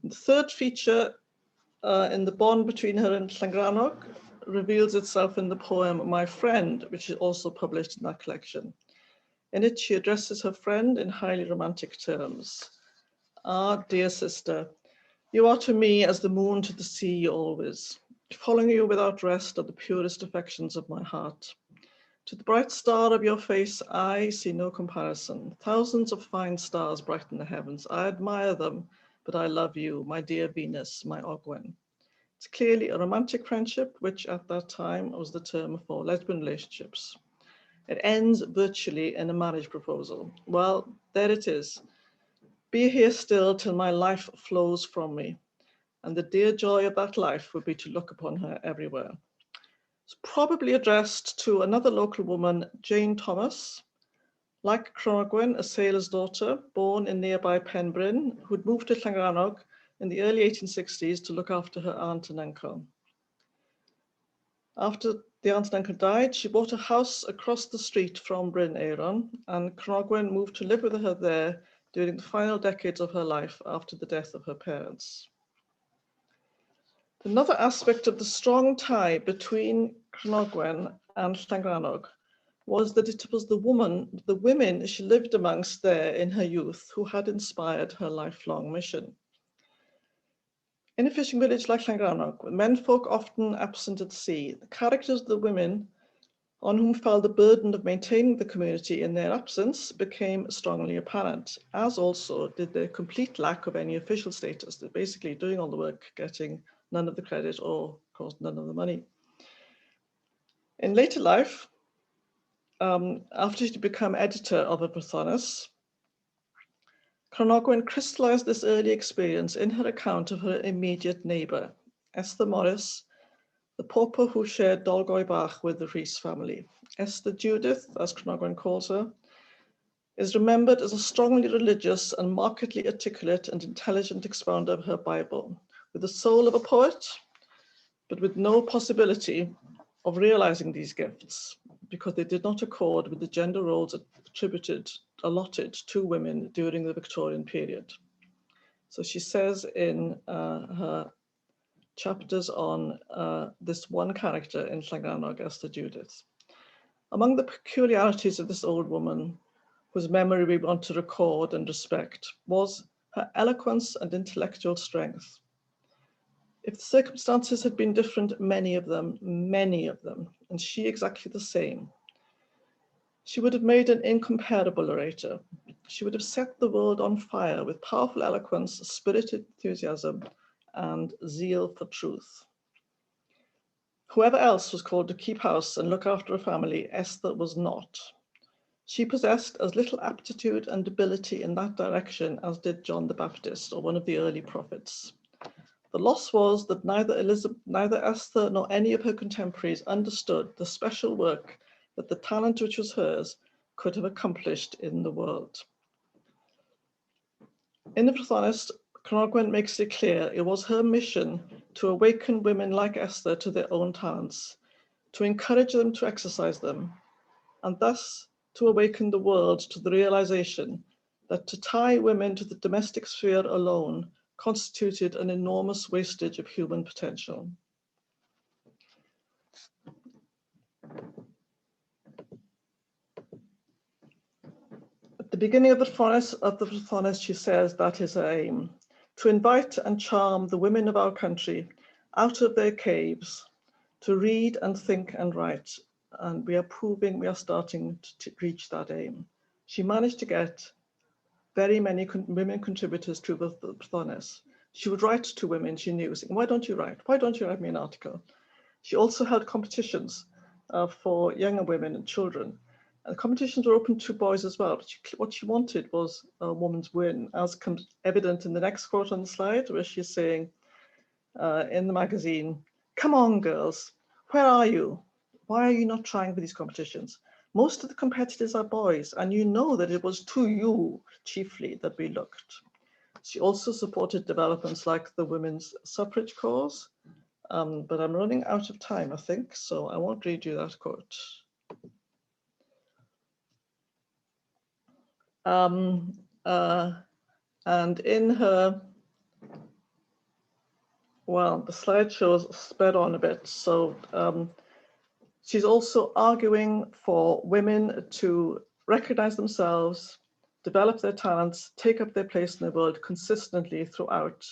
And the third feature in the bond between her and Llangrannog reveals itself in the poem My Friend, which is also published in that collection. In it, she addresses her friend in highly romantic terms. Ah, dear sister, you are to me as the moon to the sea always. Following you without rest are the purest affections of my heart. To the bright star of your face, I see no comparison. Thousands of fine stars brighten the heavens. I admire them, but I love you, my dear Venus, my Ogwen. It's clearly a romantic friendship, which at that time was the term for lesbian relationships. It ends virtually in a marriage proposal. Well, there it is. Be here still till my life flows from me. And the dear joy of that life would be to look upon her everywhere. It's probably addressed to another local woman, Jane Thomas, like Cranogwen, a sailor's daughter, born in nearby Penbryn, who'd moved to Llangrannog in the early 1860s to look after her aunt and uncle. After the aunt and uncle died, she bought a house across the street from Bryn Eiron, and Cranogwen moved to live with her there during the final decades of her life after the death of her parents. Another aspect of the strong tie between Cranogwen and Llangrannog was that it was the women she lived amongst there in her youth who had inspired her lifelong mission. In a fishing village like Llangrannog, with menfolk often absent at sea, the characters of the women on whom fell the burden of maintaining the community in their absence became strongly apparent, as also did their complete lack of any official status. They're basically doing all the work, getting none of the credit or, of course, none of the money. In later life, after she'd become editor of a Brythonus, Cranogwen crystallized this early experience in her account of her immediate neighbor, Esther Morris, the pauper who shared Dolgoi Bach with the Rhys family. Esther Judith, as Cranogwen calls her, is remembered as a strongly religious and markedly articulate and intelligent expounder of her Bible, with the soul of a poet, but with no possibility of realizing these gifts because they did not accord with the gender roles allotted to women during the Victorian period. So she says in her chapters on this one character in Llangrannog, Esther Judith. Among the peculiarities of this old woman, whose memory we want to record and respect, was her eloquence and intellectual strength. If the circumstances had been different, many of them, and she exactly the same, she would have made an incomparable orator. She would have set the world on fire with powerful eloquence, spirited enthusiasm, and zeal for truth. Whoever else was called to keep house and look after a family, Esther was not. She possessed as little aptitude and ability in that direction as did John the Baptist, or one of the early prophets. The loss was that neither Esther nor any of her contemporaries understood the special work that the talent which was hers could have accomplished in the world. In the Brythonest, Cranogwen makes it clear it was her mission to awaken women like Esther to their own talents, to encourage them to exercise them, and thus to awaken the world to the realization that to tie women to the domestic sphere alone constituted an enormous wastage of human potential. At the beginning of the Brythonest, she says that is her aim, to invite and charm the women of our country out of their caves, to read and think and write, and we are starting to reach that aim. She managed to get very many women contributors to the Brythonest. She would write to women she knew, saying, why don't you write? Why don't you write me an article? She also held competitions for younger women and children. And the competitions were open to boys as well, but what she wanted was a woman's win, as comes evident in the next quote on the slide, where she's saying in the magazine, come on girls, where are you? Why are you not trying for these competitions? Most of the competitors are boys, and you know that it was to you chiefly that we looked. She also supported developments like the women's suffrage cause, but I'm running out of time, I think, so I won't read you that quote. And in her, well, the slide shows sped on a bit, so she's also arguing for women to recognize themselves, develop their talents, take up their place in the world consistently throughout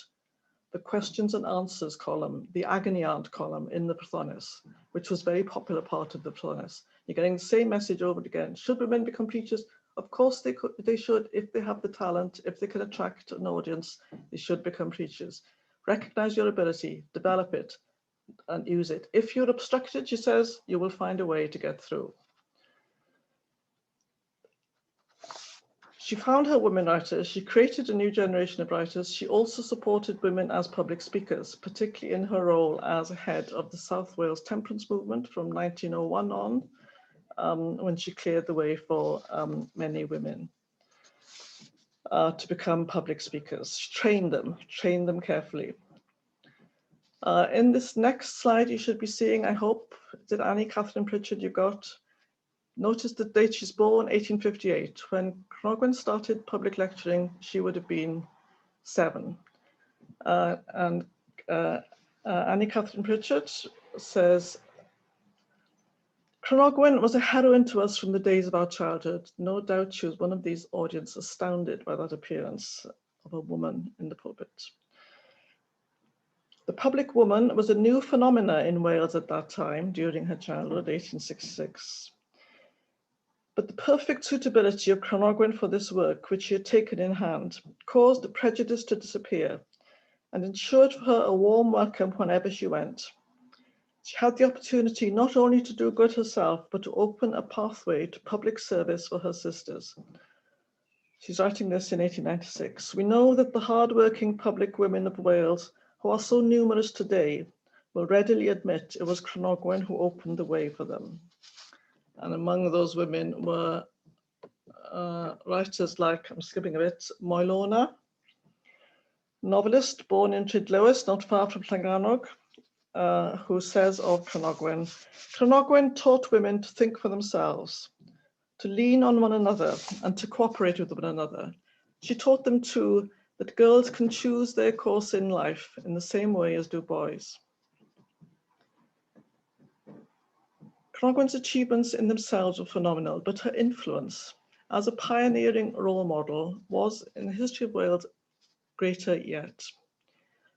the questions and answers column, the agony aunt column in the Brythonest, which was a very popular part of the Brythonest. You're getting the same message over and again. Should women become preachers? Of course they should, if they have the talent, if they can attract an audience, they should become preachers. Recognize your ability, develop it, and use it. If you're obstructed, she says, you will find a way to get through. She found her women writers. She created a new generation of writers. She also supported women as public speakers, particularly in her role as head of the South Wales temperance movement from 1901 on, when she cleared the way for many women to become public speakers. She trained them carefully. In this next slide, you should be seeing, I hope, did Annie Catherine Pritchard you got? Notice the date she's born, 1858. When Cranogwen started public lecturing, she would have been 7. Annie Catherine Pritchard says, Cranogwen was a heroine to us from the days of our childhood. No doubt she was one of these audience astounded by that appearance of a woman in the pulpit. The public woman was a new phenomena in Wales at that time, during her childhood, 1866. But the perfect suitability of Cranogwen for this work, which she had taken in hand, caused prejudice to disappear and ensured for her a warm welcome whenever she went. She had the opportunity not only to do good herself, but to open a pathway to public service for her sisters. She's writing this in 1896. We know that the hard-working public women of Wales, who are so numerous today, will readily admit it was Cranogwen who opened the way for them. And among those women were writers like, I'm skipping a bit, Moelona, novelist born in Trydlewis, not far from Llanganog, who says of Cranogwen, Cranogwen taught women to think for themselves, to lean on one another and to cooperate with one another. She taught them too that girls can choose their course in life in the same way as do boys. Cranogwen's achievements in themselves were phenomenal, but her influence as a pioneering role model was, in the history of Wales, greater yet.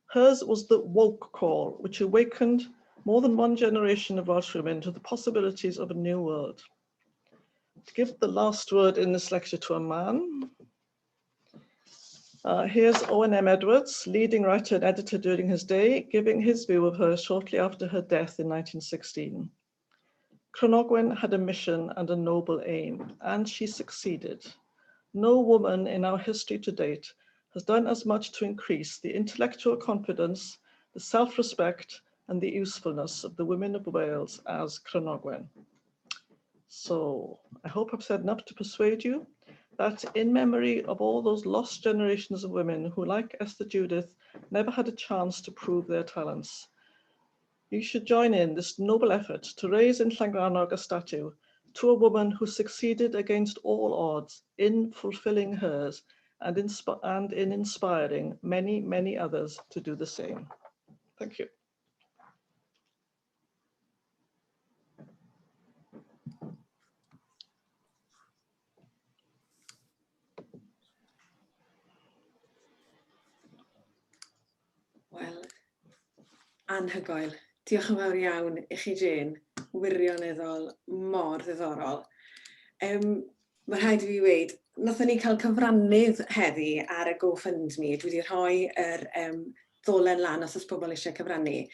Hers was the woke call, which awakened more than one generation of Welsh women to the possibilities of a new world. To give the last word in this lecture to a man, Here's Owen M. Edwards, leading writer and editor during his day, giving his view of her shortly after her death in 1916. Cranogwen had a mission and a noble aim, and she succeeded. No woman in our history to date has done as much to increase the intellectual confidence, the self-respect, and the usefulness of the women of Wales as Cranogwen. So I hope I've said enough to persuade you that in memory of all those lost generations of women who, like Esther Judith, never had a chance to prove their talents, you should join in this noble effort to raise in Llangrannog a statue to a woman who succeeded against all odds in fulfilling hers and in inspiring many, many others to do the same. Thank you. Wel, anhygoel. Diolch yn fawr iawn i chi, Jane. Wirioneddol mor ddiddorol. Mae rhaid i fi weid, nathon ni cael cyfrannydd heddi ar y GoFundMe. Dwi wedi rhoi yr ddolen lan os oes pobl eisiau cyfrannu.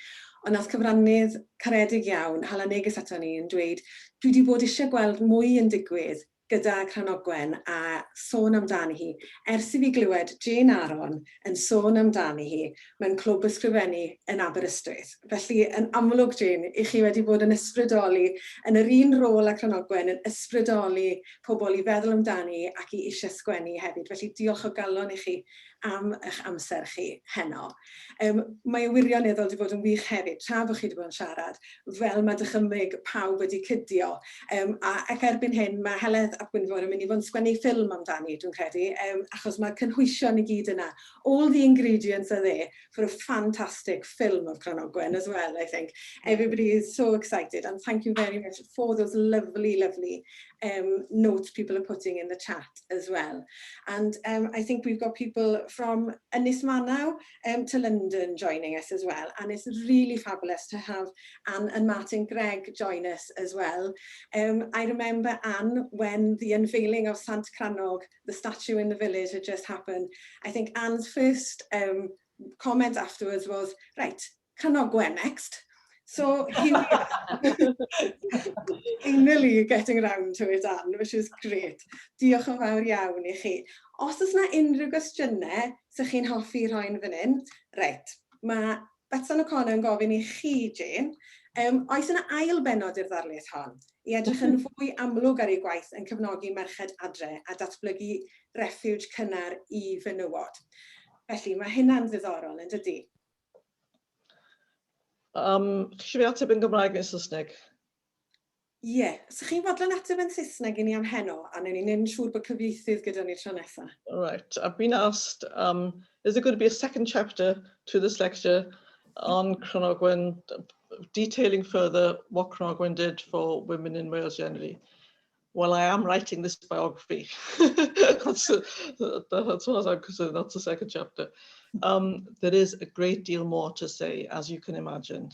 Ond nath cyfrannydd caredig iawn, hala neges ato ni yn dweud, dwi wedi bod eisiau gweld mwy yn digwydd gyda Cranogwen a sôn amdani hi. Ers i fi glywed Jane Aron yn sôn amdani hi mewn clwb ysgrifennu yn Aberystwyth. Felly, yn amlwg, Jane, i chi wedi bod yn ysbrydoli yn yr un rôl â Cranogwen, yn ysbrydoli pobl i feddwl amdani ac i eisiau sgwennu hefyd. Felly, diolch o galon i chi am eich amser chi heno. Mae wirioneddol wedi bod yn wych hefyd, tra bod chi wedi bod yn siarad, fel mae dychymyg pawb wedi cydio. Ac erbyn hyn, mae Heledd ap Gwynfor yn mynd i fod yn sgwennu ffilm amdani, dwi'n credu, achos mae cynhwysion i gyd yna. All the ingredients are there for a fantastic film of Cranogwen as well, I think. Everybody is so excited, and thank you very much for those lovely, lovely notes people are putting in the chat as well. And I think we've got people from Ynys Manaw to London joining us as well. And it's really fabulous to have Anne and Martin Gregg join us as well. I remember, Anne, when the unveiling of Sant Cranog, the statue in the village, had just happened. I think Anne's first comment afterwards was, right, Cranogwen next. So here we are, finally getting around to it, Anne, which is great. Diolch yn fawr iawn i chi. Os oes yna unrhyw gwestiynau sy'ch chi'n hoffi rhoi'n fan hyn, reit, mae Betsan O'Connor yn gofyn i chi, Jane, oes yna ail benod i'r ddarlith hon, i edrych yn fwy amlwg ar ei gwaith yn cefnogi merched adre a datblygu refuge cynnar i fenywod. Felly, mae hynna'n ddiddorol, yn dydi? Chi fi ateb yn Gymraeg neu Saesneg? Ie, so chi'n fodlon ateb yn Saesneg i ni am heno, a newn ni'n neud yn siŵr bod cyfieithydd gyda ni tro nesaf. Right, I've been asked, is there going to be a second chapter to this lecture on Cranogwen, detailing further what Cranogwen did for women in Wales generally? Well, I am writing this biography. That's as far as I'm concerned, that's the second chapter. There is a great deal more to say, as you can imagine.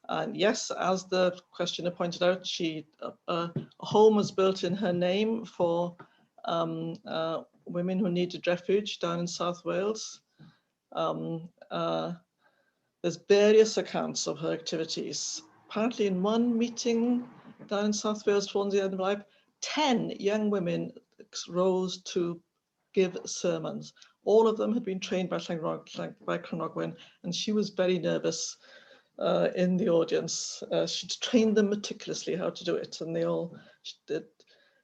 And yes, as the questioner pointed out, a home was built in her name for women who needed refuge down in South Wales. There's various accounts of her activities. Apparently in one meeting down in South Wales towards the end of life, 10 young women rose to give sermons. All of them had been trained by Cranogwen, and she was very nervous in the audience. She trained them meticulously how to do it, and they all did.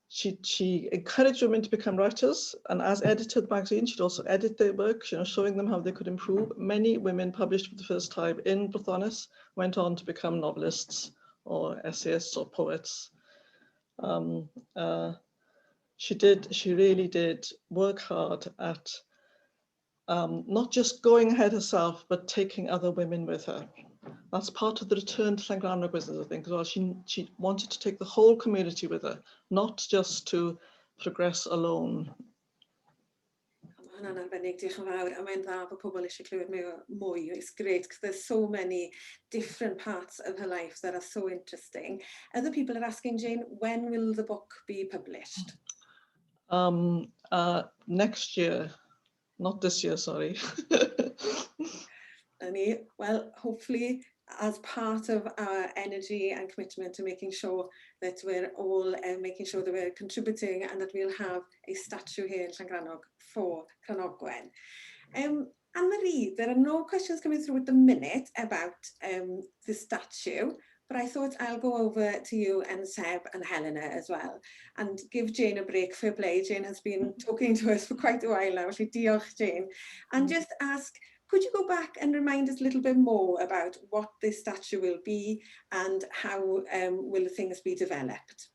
She encouraged women to become writers, and as editor of the magazine, she'd also edit their work, showing them how they could improve. Many women published for the first time in Brythonus went on to become novelists or essayists or poets. She really did work hard at not just going ahead herself, but taking other women with her. That's part of the return to Llangrannog business, I think, as well. She wanted to take the whole community with her, not just to progress alone. Mae hwnna'n arbennig, diolch yn fawr, a mae'n dda bod pobl eisiau clywed mwy. It's great, because there's so many different parts of her life that are so interesting. Other people are asking, Jane, when will the book be published? Next year. Not this year, sorry. Well, hopefully, as part of our energy and commitment to making sure that we're all making sure that we're contributing and that we'll have a statue here in Llangrannog for Cranogwen. Anne-Marie, there are no questions coming through at the minute about the statue, but I thought I'll go over to you and Seb and Helena as well and give Jane a break for play. Jane has been talking to us for quite a while now, so diolch Jane. And just ask, could you go back and remind us a little bit more about what this statue will be and how will things be developed?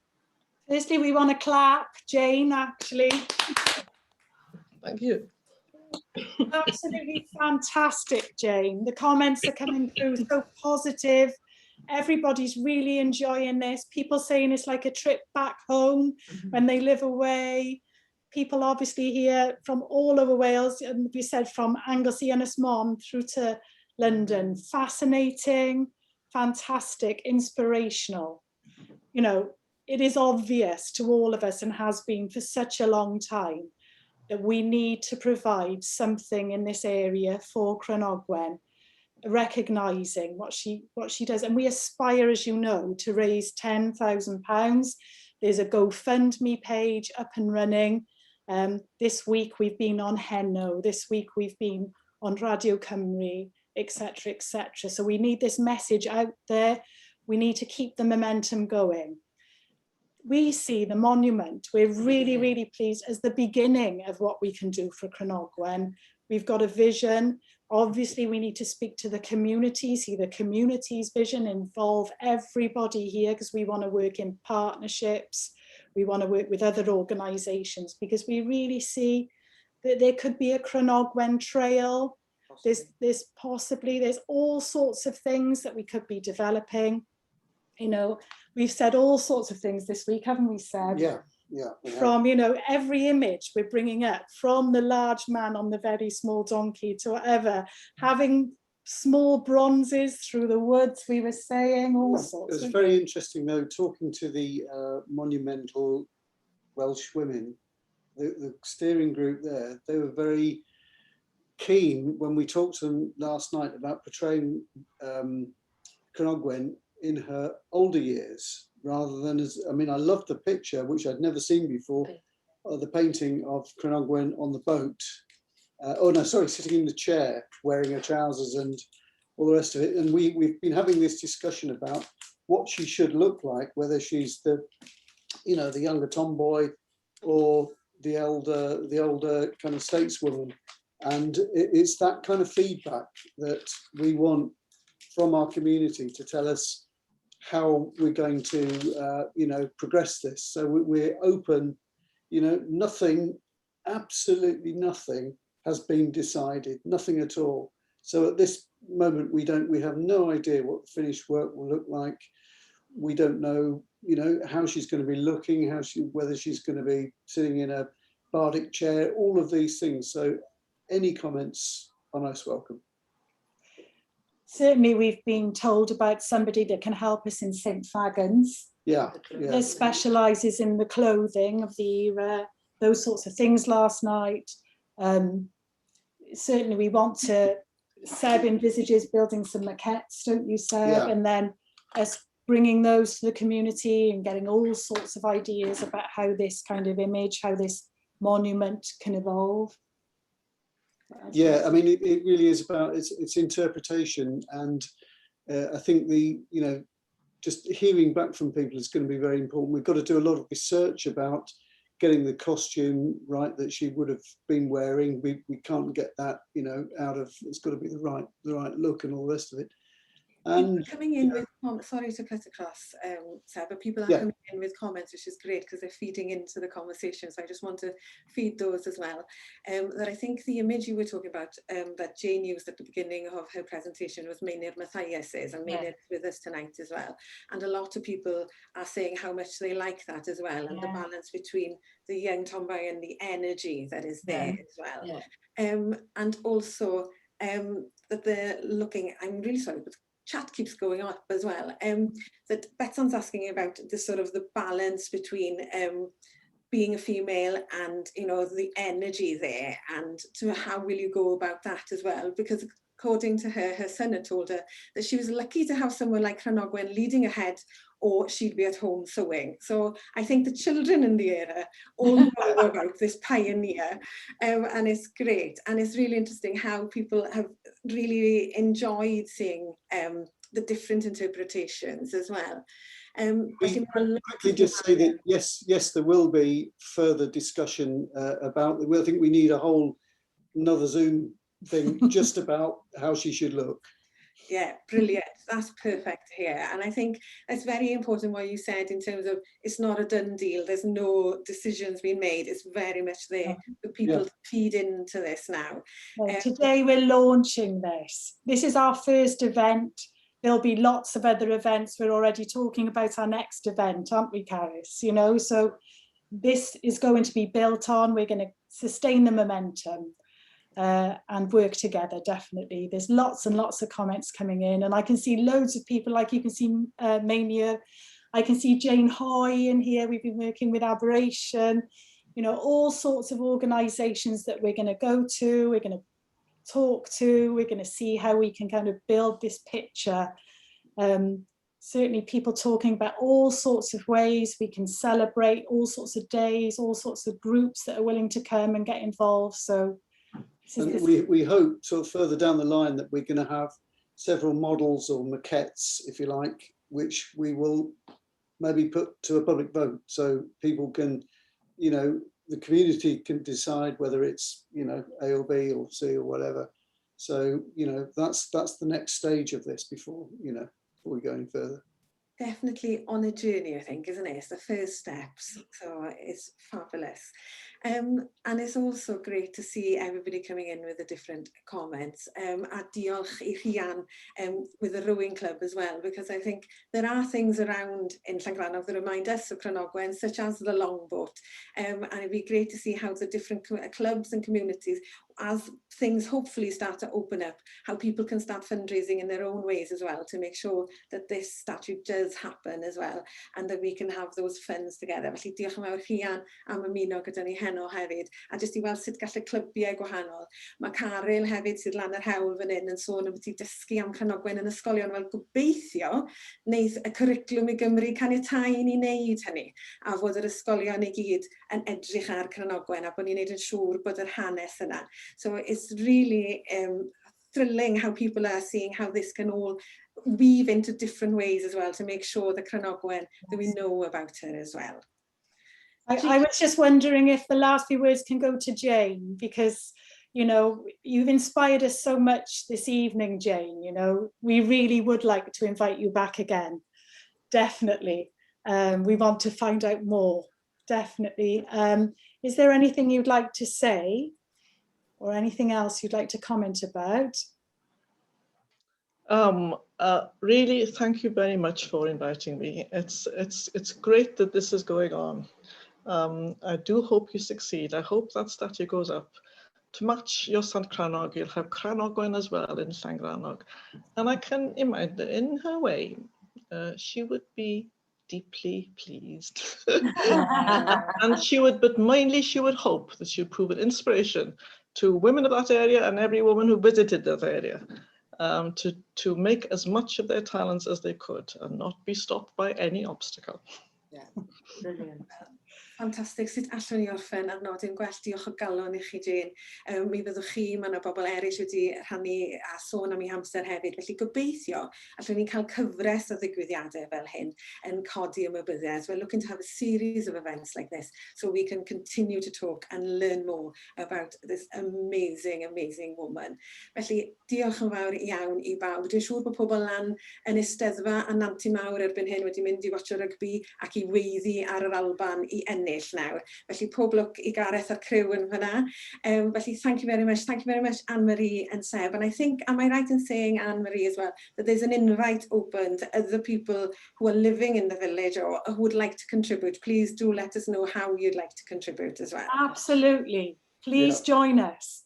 Firstly, we want to clap, Jane, actually. Thank you. Absolutely fantastic, Jane. The comments are coming through so positive. Everybody's really enjoying this. People saying it's like a trip back home when they live away. People obviously here from all over Wales, and we said from Anglesey and Ysmond through to London. Fascinating, fantastic, inspirational. You know, it is obvious to all of us and has been for such a long time that we need to provide something in this area for Cranogwen, recognising what she does. And we aspire, as you know, to raise £10,000. There's a GoFundMe page up and running. This week we've been on Heno, this week we've been on Radio Cymru, etc., etc. So we need this message out there. We need to keep the momentum going. We see the monument, we're really, really pleased, as the beginning of what we can do for Cranogwen. We've got a vision. Obviously, we need to speak to the community, see the community's vision, involve everybody here, because we want to work in partnerships. We want to work with other organisations, because we really see that there could be a Cranogwen trail. There's all sorts of things that we could be developing. You know, we've said all sorts of things this week, haven't we, Seb? Yeah. From, you know, every image we're bringing up, from the large man on the very small donkey to whatever, having small bronzes through the woods, we were saying, all sorts. It was very interesting, though, talking to the Monumental Welsh Women, the steering group there. They were very keen when we talked to them last night about portraying Cranogwen in her older years, rather than as, I mean, I loved the picture, which I'd never seen before, the painting of Cranogwen on the boat. Sitting in the chair, wearing her trousers and all the rest of it. And we've been having this discussion about what she should look like, whether she's the younger tomboy or the older kind of stateswoman. And it's that kind of feedback that we want from our community to tell us how we're going to, progress this. So we're open, nothing, absolutely nothing has been decided, nothing at all. So at this moment, we have no idea what the finished work will look like. We don't know, how she's going to be looking, whether she's going to be sitting in a bardic chair, all of these things. So any comments are most welcome. Certainly, we've been told about somebody that can help us in St. Fagans. Yeah. That specialises in the clothing of the era, those sorts of things last night. Certainly, we want to, Seb envisages building some maquettes, don't you, Seb? Yeah. And then us bringing those to the community and getting all sorts of ideas about how this kind of image, how this monument can evolve. Yeah, I mean, it really is about its interpretation, and I think just hearing back from people is going to be very important. We've got to do a lot of research about getting the costume right that she would have been wearing. We can't get that, out of. It's got to be the right look and all the rest of it. And coming in with sorry to cut across, Seb, but people are coming in with comments, which is great because they're feeding into the conversation. So I just want to feed those as well. That I think the image you were talking about that Jane used at the beginning of her presentation was Maynard Matthias's, and Maynard's with us tonight as well. And a lot of people are saying how much they like that as well, and the balance between the young tomboy and the energy that is there as well. And also that they're looking, I'm really sorry, but chat keeps going up as well, that Betson's asking about the sort of the balance between being a female and, you know, the energy there, and how will you go about that as well? Because according to her, her son had told her that she was lucky to have someone like Cranogwen leading ahead, or she'd be at home sewing. So I think the children in the era all know about this pioneer, and it's great. And it's really interesting how people have really enjoyed seeing the different interpretations as well. Quickly just say that yes, there will be further discussion about. I think we need another Zoom thing just about how she should look. Yeah, brilliant. That's perfect here. And I think it's very important what you said in terms of it's not a done deal. There's no decisions being made. It's very much there for people to feed into this now. Today we're launching this. This is our first event. There'll be lots of other events. We're already talking about our next event, aren't we, Caris? You know, so this is going to be built on. We're going to sustain the momentum. And work together, definitely. There's lots and lots of comments coming in, and I can see loads of people, like you can see Mania, I can see Jane Hoy in here. We've been working with Aberration, you know, all sorts of organisations that we're going to go to, we're going to talk to, we're going to see how we can kind of build this picture. Certainly people talking about all sorts of ways we can celebrate, all sorts of days, all sorts of groups that are willing to come and get involved. So and we hope sort of further down the line that we're going to have several models or maquettes, if you like, which we will maybe put to a public vote, so people can, you know, the community can decide whether it's, you know, A or B or C or whatever. So, you know, that's the next stage of this before, you know, before we go any further. Definitely on a journey, I think, isn't it? It's the first steps, so it's fabulous. And it's also great to see everybody coming in with the different comments. A diolch I Rhian with the rowing club as well, because I think there are things around in Llangrannog that remind us of Cranogwen, such as the longboat. And it'd be great to see how the different clubs and communities, as things hopefully start to open up, how people can start fundraising in their own ways as well to make sure that this statue does happen as well, and that we can have those funds together. Felly diolch yn fawr Rhian am ymuno gyda ni heno hefyd, a jyst I weld sut gall y clybiau gwahanol. Mae Caryl hefyd sydd lan yr hewl fan hyn yn sôn am wedi dysgu am Cranogwen yn ysgolion. Wel, gobeithio wneith y cwricwlwm i Gymru caniatáu i ni wneud hynny, a fod yr ysgolion i gyd yn edrych ar Cranogwen, a bod ni'n neud yn siŵr bod yr hanes yna. So it's really thrilling how people are seeing how this can all weave into different ways as well to make sure that Cranogwen, that we know about her as well. I was just wondering if the last few words can go to Jane, because, you know, you've inspired us so much this evening, Jane. You know, we really would like to invite you back again. Definitely. We want to find out more. Definitely. Is there anything you'd like to say, or anything else you'd like to comment about? Really, thank you very much for inviting me. It's great that this is going on. I do hope you succeed. I hope that statue goes up. To match your Sant Cranog, you'll have Cranogwen as well in Llangrannog. And I can imagine that in her way, she would be deeply pleased. And she would, but mainly she would hope that she would prove an inspiration to women of that area and every woman who visited that area, to make as much of their talents as they could and not be stopped by any obstacle. Yeah, brilliant. Fantastic. Sut allwn ni orffen ar nodyn gwell, diolch o galon I chi, Jane. Mi fyddwch chi, mae yna bobl eraill wedi rhannu a sôn am ei hamser hefyd. Felly gobeithio allwn ni cael cyfres o ddigwyddiadau fel hyn yn codi ymwybyddiaeth. We're looking to have a series of events like this so we can continue to talk and learn more about this amazing, amazing woman. Felly diolch yn fawr iawn I bawb. Dwi'n siŵr bod pobl lan yn Eisteddfa a Nanty Mawr erbyn hyn wedi mynd I watcho rygbi ac I weiddi ar yr Alban I ennill nawr. Felly pob lwc I Gareth a'r criw yn fyna. Felly thank you very much. Thank you very much, Anne-Marie and Seb. And I think, am I right in saying, Anne-Marie, as well, that there's an invite open to other people who are living in the village or who would like to contribute. Please do let us know how you'd like to contribute as well. Absolutely. Please join us.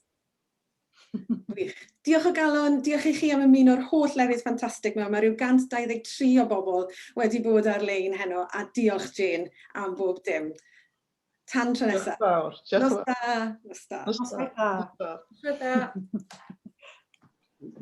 Diolch o galon, diolch I chi am ymuno'r holl lefydd ffantastig yma. Mae rhyw 123 o bobl wedi bod ar-lein heno, a diolch Jane am bob dim. Tan tro Diolch nesaf. yn fawr. Diolch yn Nos fawr. da. Nos da. Nos da. Nos da. Nos da.